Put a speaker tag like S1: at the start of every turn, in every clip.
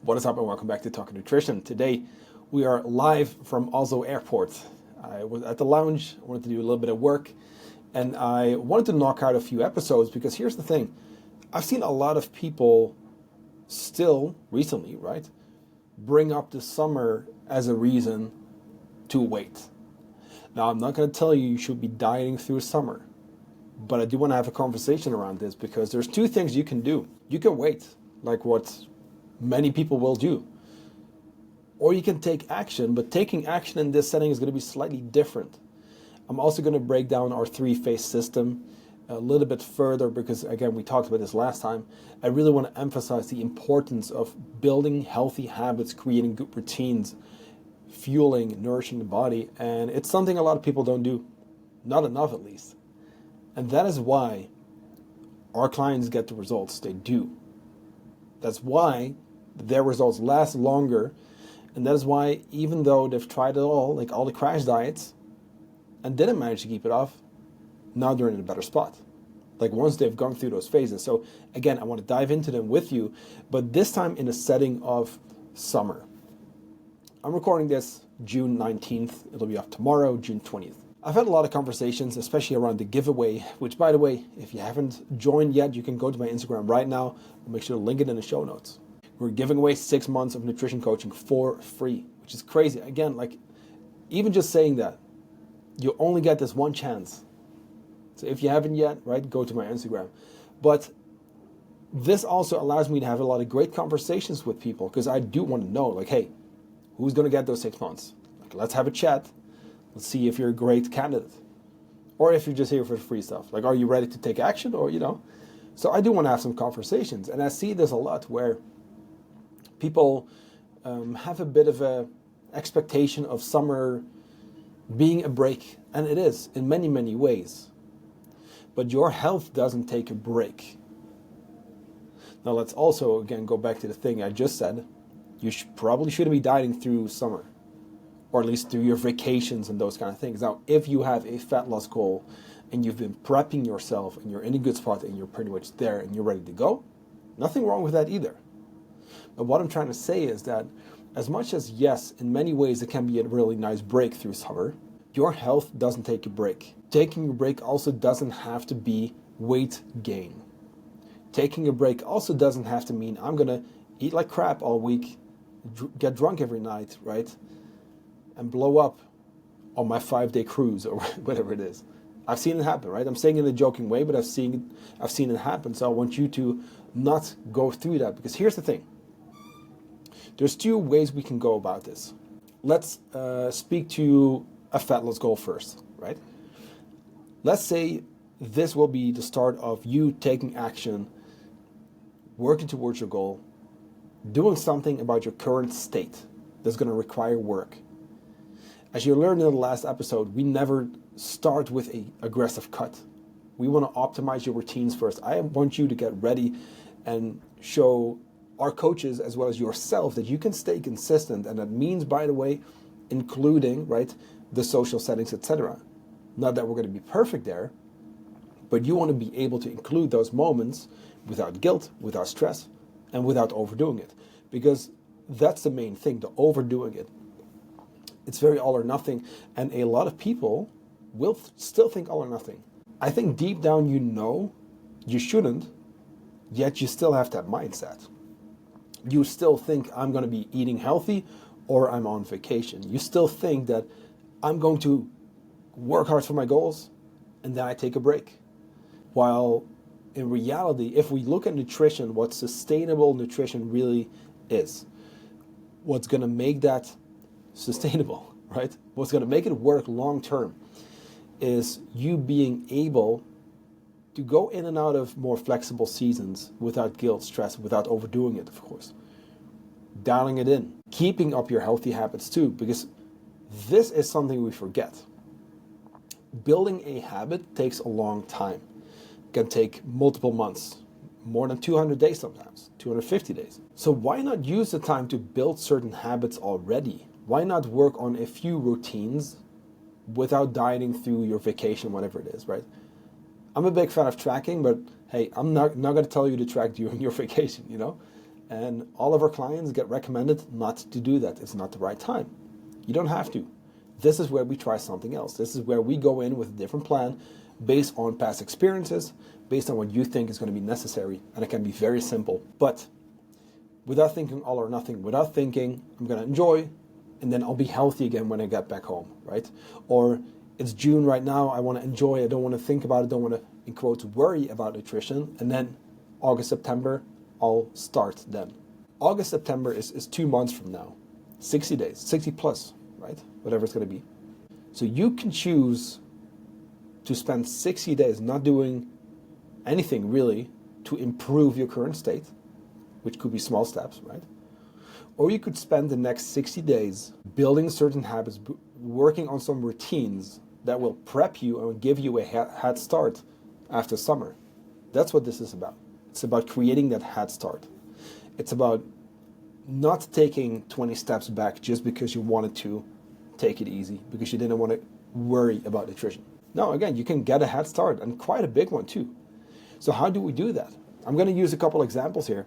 S1: What is up and welcome back to Talking Nutrition. Today we are live from Oslo Airport. I was at the lounge, I wanted to do a little bit of work, and I wanted to knock out a few episodes because here's the thing. I've seen a lot of people still recently, right, bring up the summer as a reason to wait. Now, I'm not going to tell you should be dieting through summer, but I do want to have a conversation around this because there's two things you can do. You can wait, like what many people will do. Or you can take action, but taking action in this setting is going to be slightly different. I'm also going to break down our three-phase system a little bit further because, again, we talked about this last time. I really want to emphasize the importance of building healthy habits, creating good routines, fueling, nourishing the body, and it's something a lot of people don't do. Not enough, at least. And that is why our clients get the results they do. That's why their results last longer, and that is why even though they've tried it all, like all the crash diets, and didn't manage to keep it off, now they're in a better spot. Like once they've gone through those phases. So again, I want to dive into them with you, but this time in a setting of summer. I'm recording this June 19th. It'll be up tomorrow, June 20th. I've had a lot of conversations, especially around the giveaway, which, by the way, if you haven't joined yet, you can go to my Instagram right now. I'll make sure to link it in the show notes. We're giving away 6 months of nutrition coaching for free, which is crazy. Again, like, even just saying that, you only get this one chance. So if you haven't yet, right, go to my Instagram. But this also allows me to have a lot of great conversations with people because I do want to know, like, hey, who's going to get those 6 months? Like, let's have a chat. Let's see if you're a great candidate. Or if you're just here for the free stuff. Like, are you ready to take action? Or, So I do want to have some conversations. And I see this a lot where people have a bit of a expectation of summer being a break. And it is, in many, many ways. But your health doesn't take a break. Now, let's also, again, go back to the thing I just said. You probably shouldn't be dieting through summer. Or at least through your vacations and those kind of things. Now, if you have a fat loss goal and you've been prepping yourself and you're in a good spot and you're pretty much there and you're ready to go, nothing wrong with that either. But what I'm trying to say is that as much as, yes, in many ways it can be a really nice break through summer, your health doesn't take a break. Taking a break also doesn't have to be weight gain. Taking a break also doesn't have to mean I'm going to eat like crap all week, get drunk every night, right? And blow up on my 5-day cruise or whatever it is. I've seen it happen, right? I'm saying it in a joking way, but I've seen it happen. So I want you to not go through that because here's the thing. There's 2 ways we can go about this. Let's speak to a fat loss goal first, right? Let's say this will be the start of you taking action, working towards your goal, doing something about your current state that's going to require work. As you learned in the last episode, we never start with an aggressive cut. We want to optimize your routines first. I want you to get ready and show our coaches as well as yourself that you can stay consistent. And that means, by the way, including, right, the social settings, etc. Not that we're going to be perfect there, but you want to be able to include those moments without guilt, without stress, and without overdoing it. Because that's the main thing, the overdoing it. It's very all or nothing, and a lot of people will still think all or nothing. I think deep down you shouldn't, yet you still have that mindset. You still think I'm going to be eating healthy or I'm on vacation. You still think that I'm going to work hard for my goals and then I take a break. While in reality, if we look at nutrition, what sustainable nutrition really is, what's going to make that sustainable, right? What's going to make it work long term is you being able to go in and out of more flexible seasons without guilt, stress, without overdoing it, of course. Dialing it in, keeping up your healthy habits too, because this is something we forget. Building a habit takes a long time. It can take multiple months, more than 200 days sometimes, 250 days. So why not use the time to build certain habits already? Why not work on a few routines without dieting through your vacation, whatever it is, right? I'm a big fan of tracking, but hey, I'm not going to tell you to track during your vacation, And all of our clients get recommended not to do that. It's not the right time. You don't have to. This is where we try something else. This is where we go in with a different plan based on past experiences, based on what you think is going to be necessary. And it can be very simple. But without thinking all or nothing, without thinking I'm going to enjoy, and then I'll be healthy again when I get back home, right? Or it's June right now, I want to enjoy, I don't want to think about it, don't want to, in quotes, worry about nutrition. And then August, September, I'll start then. August, September is 2 months from now. 60 days, 60 plus, right? Whatever it's going to be. So you can choose to spend 60 days not doing anything really to improve your current state, which could be small steps, right? Or you could spend the next 60 days building certain habits, working on some routines that will prep you and give you a head start after summer. That's what this is about. It's about creating that head start. It's about not taking 20 steps back just because you wanted to take it easy, because you didn't want to worry about nutrition. No, again, you can get a head start, and quite a big one too. So how do we do that? I'm going to use a couple examples here.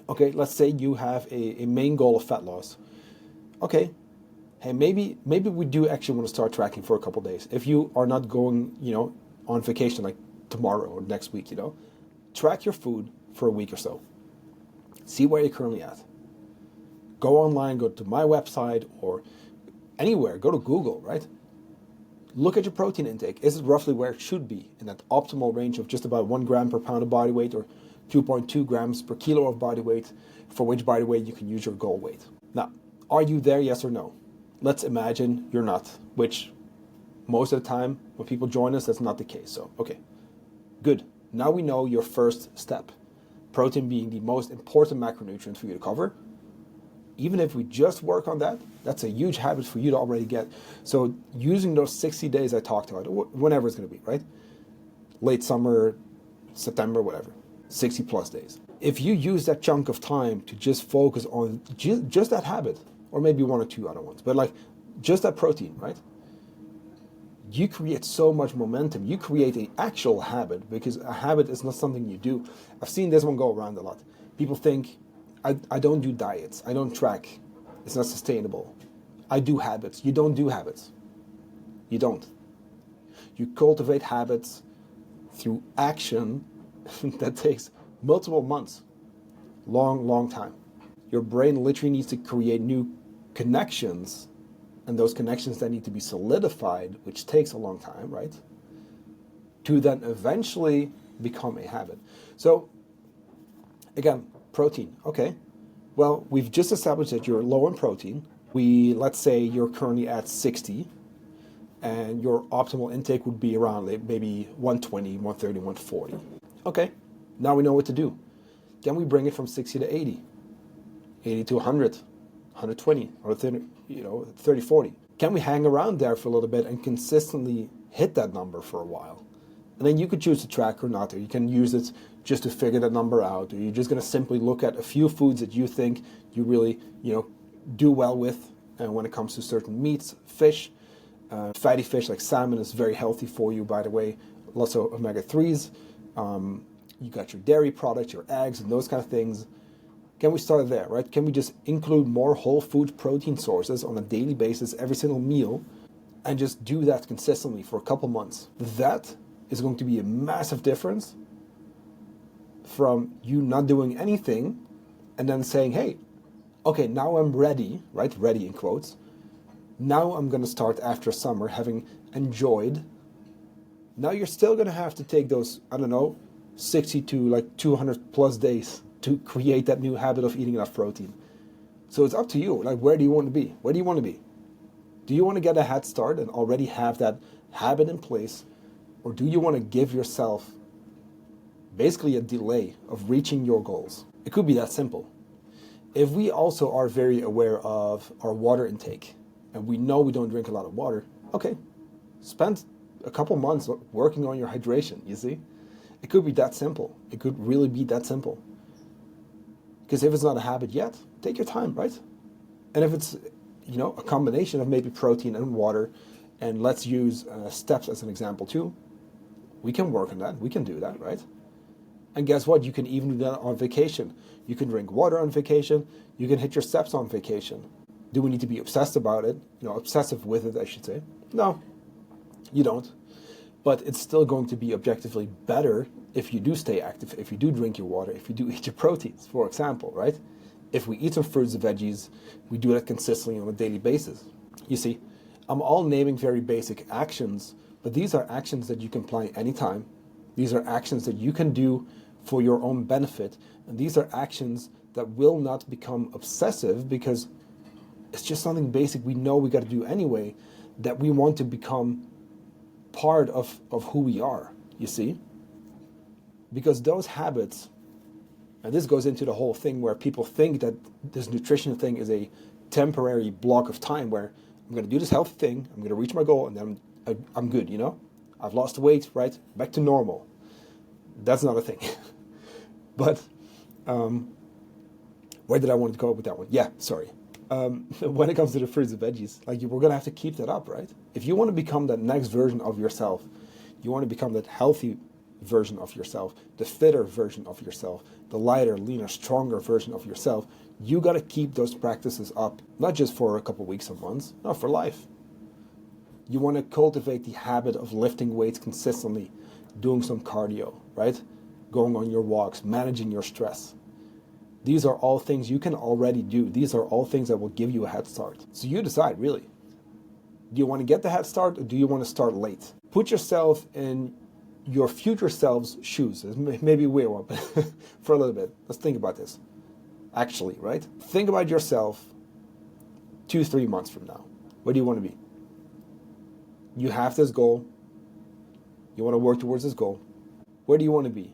S1: Okay, let's say you have a main goal of fat loss. Okay, hey, maybe we do actually want to start tracking for a couple days. If you are not going, on vacation like tomorrow or next week, track your food for a week or so. See where you're currently at. Go online, go to my website or anywhere, go to Google, right? Look at your protein intake. Is it roughly where it should be in that optimal range of just about 1 gram per pound of body weight or 2.2 grams per kilo of body weight, for which, by the way, you can use your goal weight. Now, are you there, yes or no? Let's imagine you're not, which most of the time when people join us, that's not the case. So, okay, good. Now we know your first step, protein being the most important macronutrient for you to cover. Even if we just work on that, that's a huge habit for you to already get. So using those 60 days I talked about, whenever it's going to be, right? Late summer, September, whatever, 60 plus days. If you use that chunk of time to just focus on just that habit, or maybe 1 or 2 other ones, but like just that protein, right? You create so much momentum. You create an actual habit, because a habit is not something you do. I've seen this one go around a lot. People think, I don't do diets. I don't track. It's not sustainable. I do habits. You don't do habits. You don't. You cultivate habits through action that takes multiple months. Long time. Your brain literally needs to create new connections, and those connections then need to be solidified, which takes a long time, right? To then eventually become a habit. So, again, protein, okay. Well, we've just established that you're low in protein. Let's say you're currently at 60, and your optimal intake would be around maybe 120, 130, 140. Okay, now we know what to do. Can we bring it from 60 to 80? 80 to 100, 120, or 30, 40? Can we hang around there for a little bit and consistently hit that number for a while? And then you could choose to track or not, or you can use it just to figure that number out, or you're just going to simply look at a few foods that you think you really, do well with. And when it comes to certain meats, fish, fatty fish like salmon is very healthy for you, by the way. Lots of omega-3s. You got your dairy products, your eggs, and those kind of things. Can we start there, right? Can we just include more whole food protein sources on a daily basis, every single meal, and just do that consistently for a couple months? That is going to be a massive difference from you not doing anything and then saying, hey, okay, now I'm ready, right? Ready in quotes. Now I'm going to start after summer, having enjoyed. Now you're still going to have to take those, 60 to 200 plus days to create that new habit of eating enough protein. So it's up to you. Where do you want to be? Where do you want to be? Do you want to get a head start and already have that habit in place? Or do you want to give yourself basically a delay of reaching your goals? It could be that simple. If we also are very aware of our water intake, and we know we don't drink a lot of water, okay, spend a couple months working on your hydration, you see? It could be that simple. It could really be that simple. Because if it's not a habit yet, take your time, right? And if it's, a combination of maybe protein and water, and let's use steps as an example too, we can work on that. We can do that, right? And guess what? You can even do that on vacation. You can drink water on vacation. You can hit your steps on vacation. Do we need to be obsessed about it? Obsessive with it, I should say. No, you don't. But it's still going to be objectively better if you do stay active, if you do drink your water, if you do eat your proteins, for example, right? If we eat some fruits and veggies, we do that consistently on a daily basis. You see, I'm all naming very basic actions, but these are actions that you can apply anytime. These are actions that you can do for your own benefit. And these are actions that will not become obsessive because it's just something basic we know we got to do anyway, that we want to become part of who we are, you see? Because those habits, and this goes into the whole thing where people think that this nutrition thing is a temporary block of time where I'm going to do this healthy thing, I'm going to reach my goal, and then I'm good, I've lost weight, right? Back to normal. That's not a thing. But where did I want to go with that one? Yeah, sorry. When it comes to the fruits and veggies, we're going to have to keep that up, right? If you want to become that next version of yourself, you want to become that healthy version of yourself, the fitter version of yourself, the lighter, leaner, stronger version of yourself, you got to keep those practices up, not just for a couple of weeks or months, no, for life. You want to cultivate the habit of lifting weights consistently, doing some cardio, right? Going on your walks, managing your stress. These are all things you can already do. These are all things that will give you a head start. So you decide, really. Do you want to get the head start or do you want to start late? Put yourself in your future self's shoes. It's maybe a weird one, but for a little bit. Let's think about this. Actually, right? Think about yourself 2-3 months from now. Where do you want to be? You have this goal. You want to work towards this goal. Where do you want to be?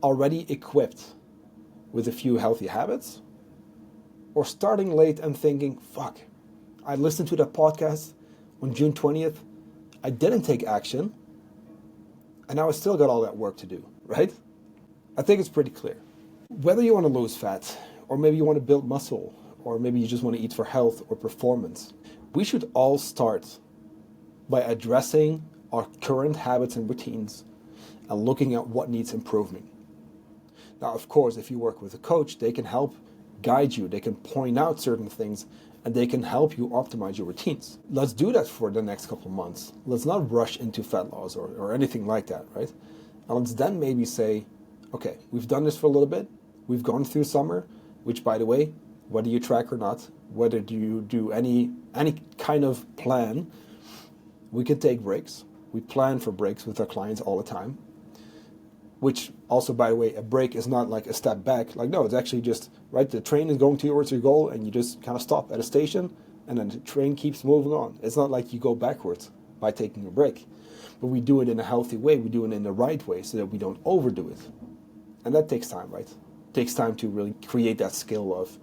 S1: Already equipped with a few healthy habits? Or starting late and thinking, fuck, I listened to that podcast on June 20th. I didn't take action. And now I still got all that work to do, right? I think it's pretty clear. Whether you want to lose fat, or maybe you want to build muscle, or maybe you just want to eat for health or performance, we should all start by addressing our current habits and routines and looking at what needs improving. Now, of course, if you work with a coach, they can help guide you, they can point out certain things, and they can help you optimize your routines. Let's do that for the next couple of months. Let's not rush into fat loss or anything like that, right? And let's then maybe say, okay, we've done this for a little bit, we've gone through summer, which, by the way, whether you track or not, whether you do any kind of plan, we can take breaks. We plan for breaks with our clients all the time. Which also, by the way, a break is not like a step back. No, it's actually just, right, the train is going towards your goal and you just kind of stop at a station and then the train keeps moving on. It's not like you go backwards by taking a break. But we do it in a healthy way. We do it in the right way so that we don't overdo it. And that takes time, right? It takes time to really create that skill of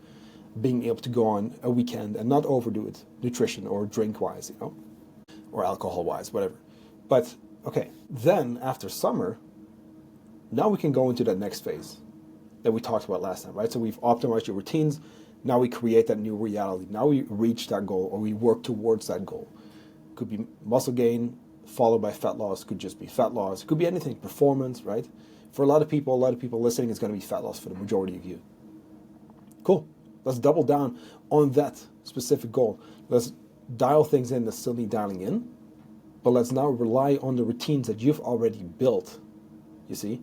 S1: being able to go on a weekend and not overdo it, nutrition or drink-wise, or alcohol-wise, whatever. But, okay, then after summer, now we can go into that next phase that we talked about last time, right? So we've optimized your routines. Now we create that new reality. Now we reach that goal or we work towards that goal. Could be muscle gain followed by fat loss. Could just be fat loss. Could be anything. Performance, right? For a lot of people listening, it's going to be fat loss for the majority of you. Cool. Let's double down on that specific goal. Let's dial things in that still need dialing in. But let's now rely on the routines that you've already built. You see?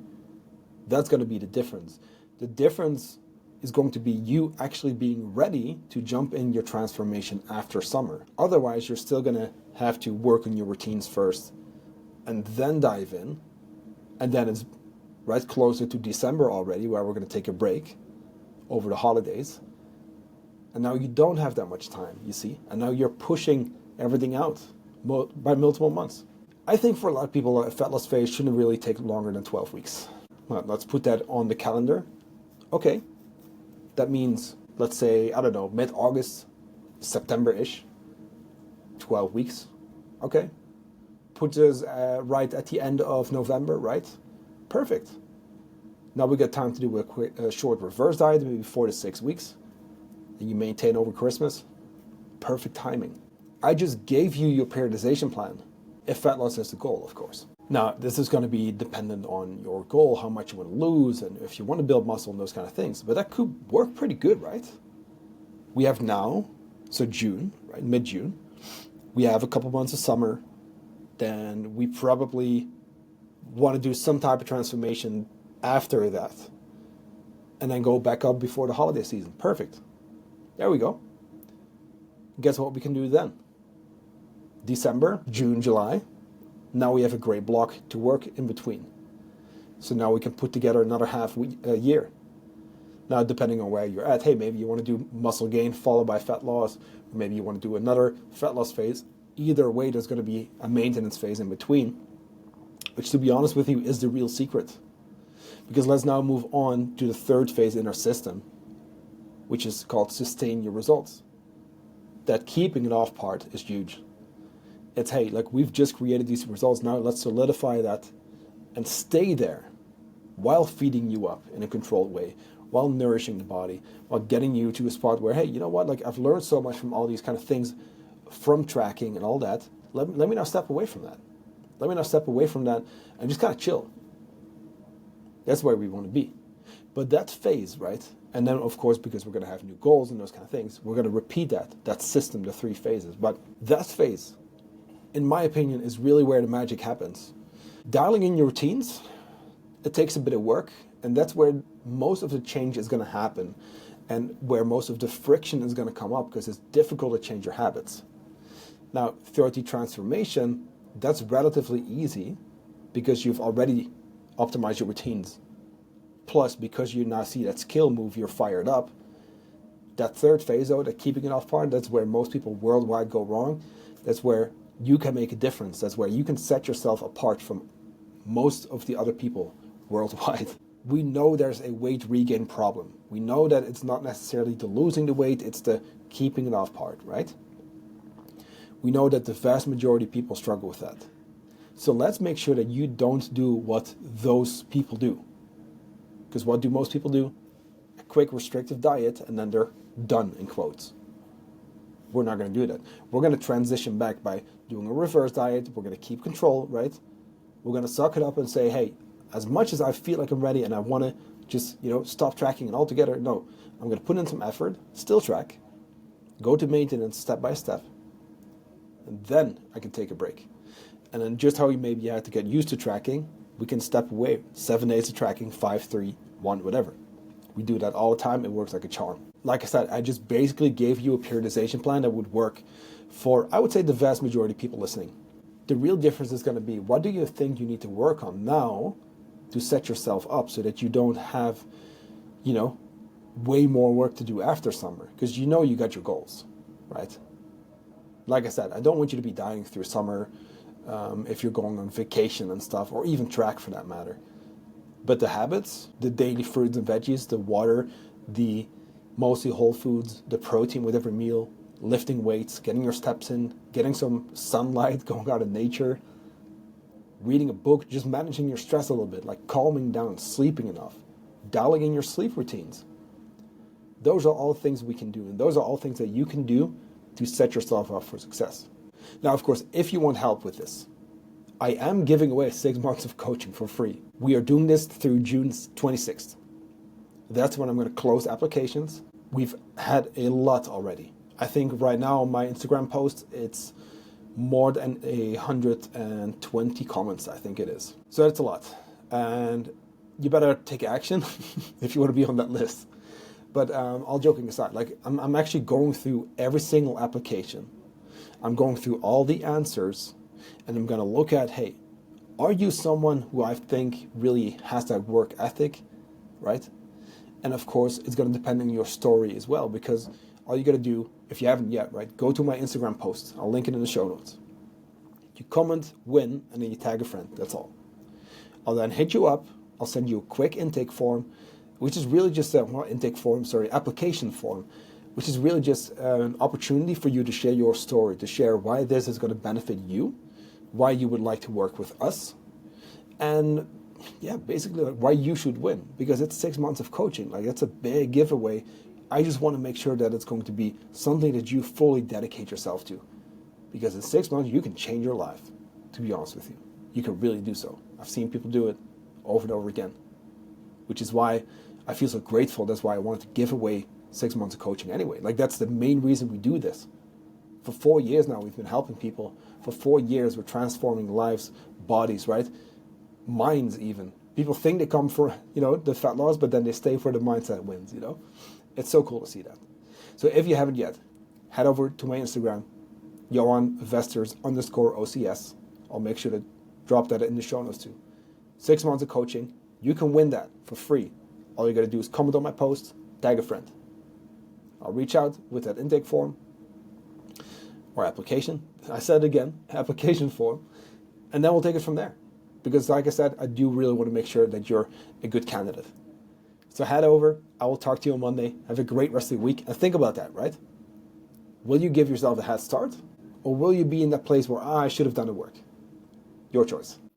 S1: That's going to be the difference. The difference is going to be you actually being ready to jump in your transformation after summer. Otherwise, you're still going to have to work on your routines first and then dive in. And then it's right closer to December already, where we're going to take a break over the holidays. And now you don't have that much time, you see? And now you're pushing everything out by multiple months. I think for a lot of people, a fat loss phase shouldn't really take longer than 12 weeks. Well, let's put that on the calendar. Okay, that means, let's say, I don't know, mid-August, September-ish, 12 weeks. Okay, put us right at the end of November, right? Perfect. Now we got time to do a short reverse diet, maybe 4 to 6 weeks, and you maintain over Christmas. Perfect timing. I just gave you your periodization plan, if fat loss is the goal, of course. Now, this is going to be dependent on your goal, how much you want to lose, and if you want to build muscle and those kind of things. But that could work pretty good, right? We have now, so June, right, mid-June. We have a couple months of summer. Then we probably want to do some type of transformation after that. And then go back up before the holiday season. Perfect. There we go. Guess what we can do then? December, June, July. Now we have a great block to work in between. So now we can put together another year. Now, depending on where you're at, hey, maybe you want to do muscle gain followed by fat loss, or maybe you want to do another fat loss phase. Either way, there's going to be a maintenance phase in between, which, to be honest with you, is the real secret. Because let's now move on to the third phase in our system, which is called sustain your results. That keeping it off part is huge. It's, hey, like, we've just created these results, now let's solidify that and stay there while feeding you up in a controlled way, while nourishing the body, while getting you to a spot where, hey, you know what, like, I've learned so much from all these kind of things, from tracking and all that, let me now step away from that. Let me now step away from that and just kind of chill. That's where we want to be. But that phase, right? And then, of course, because we're going to have new goals and those kind of things, we're going to repeat that system, the 3 phases. But that phase, in my opinion, is really where the magic happens. Dialing in your routines, it takes a bit of work, and that's where most of the change is going to happen and where most of the friction is going to come up, because it's difficult to change your habits. Now, throughout the transformation, that's relatively easy because you've already optimized your routines. Plus, because you now see that skill move, you're fired up. That third phase, though, that keeping it off part, that's where most people worldwide go wrong. That's where you can make a difference. That's where you can set yourself apart from most of the other people worldwide. We know there's a weight regain problem. We know that it's not necessarily the losing the weight, it's the keeping it off part, right? We know that the vast majority of people struggle with that. So let's make sure that you don't do what those people do. Because what do most people do? A quick restrictive diet and then they're done, in quotes. We're not going to do that. We're going to transition back by doing a reverse diet. We're going to keep control, right? We're going to suck it up and say, hey, as much as I feel like I'm ready and I want to just, stop tracking it altogether, no. I'm going to put in some effort, still track, go to maintenance step by step, and then I can take a break. And then just how you have to get used to tracking, we can step away. 7 days of tracking, 5, 3, 1, whatever. We do that all the time. It works like a charm. Like I said, I just basically gave you a periodization plan that would work for, I would say, the vast majority of people listening. The real difference is going to be, what do you think you need to work on now to set yourself up so that you don't have, way more work to do after summer? Because you got your goals, right? Like I said, I don't want you to be dying through summer if you're going on vacation and stuff, or even track for that matter. But the habits, the daily fruits and veggies, the water, the mostly whole foods, the protein with every meal, lifting weights, getting your steps in, getting some sunlight, going out in nature, reading a book, just managing your stress a little bit, like calming down, sleeping enough, dialing in your sleep routines. Those are all things we can do, and those are all things that you can do to set yourself up for success. Now, of course, if you want help with this, I am giving away 6 months of coaching for free. We are doing this through June 26th. That's when I'm going to close applications. We've had a lot already. I think right now on my Instagram post, it's more than 120 comments, I think it is. So that's a lot. And you better take action if you want to be on that list. But all joking aside, I'm actually going through every single application. I'm going through all the answers, and I'm going to look at, hey, are you someone who I think really has that work ethic, right? And of course, it's going to depend on your story as well, because all you got to do, if you haven't yet, right, go to my Instagram post. I'll link it in the show notes. You comment, win, and then you tag a friend. That's all. I'll then hit you up. I'll send you a quick intake form, which is really just application form, which is really just an opportunity for you to share your story, to share why this is going to benefit you, why you would like to work with us, and basically why you should win, because it's 6 months of coaching. That's a big giveaway. I just want to make sure that it's going to be something that you fully dedicate yourself to, because in 6 months you can change your life, to be honest with you. you can really do so. I've seen people do it over and over again, which is why I feel so grateful. That's why I wanted to give away 6 months of coaching anyway. Like, that's the main reason we do this. For 4 years now, we've been helping people. For 4 years, we're transforming lives, bodies, right? Minds even. People think they come for, the fat loss, but then they stay for the mindset wins, It's so cool to see that. So if you haven't yet, head over to my Instagram, JohanVesters_OCS. I'll make sure to drop that in the show notes too. 6 months of coaching. You can win that for free. All you got to do is comment on my post, tag a friend. I'll reach out with that intake form or application. I said it again, application form. And then we'll take it from there. Because like I said, I do really want to make sure that you're a good candidate. So head over. I will talk to you on Monday. Have a great rest of the week. And think about that, right? Will you give yourself a head start? Or will you be in that place where I should have done the work? Your choice.